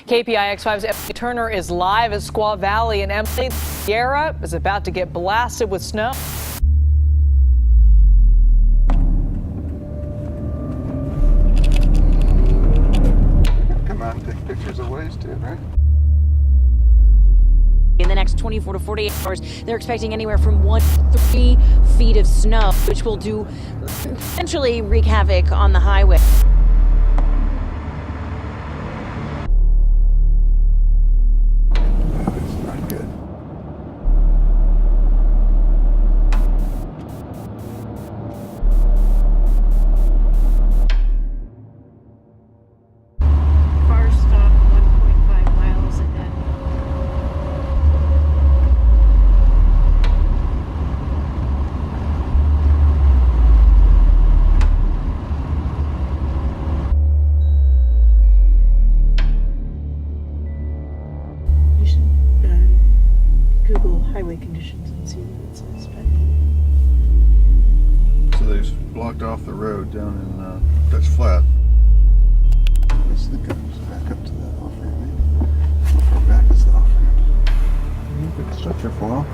KPIX5's Emily Turner is live at Squaw Valley, and Emily, the Sierra is about to get blasted with snow. Come out and take pictures of waves too, right? In the next 24 to 48 hours, they're expecting anywhere from 1 to 3 feet of snow, which will essentially wreak havoc on the highway. It's not good. Car stop 1.5 miles ahead. You should Google highway conditions and see what it says. So they just blocked off the road down in Dutch Flat. Let's think it back up to that off-ramp, maybe. How far back is the off-ramp? You've been stuck here for a while.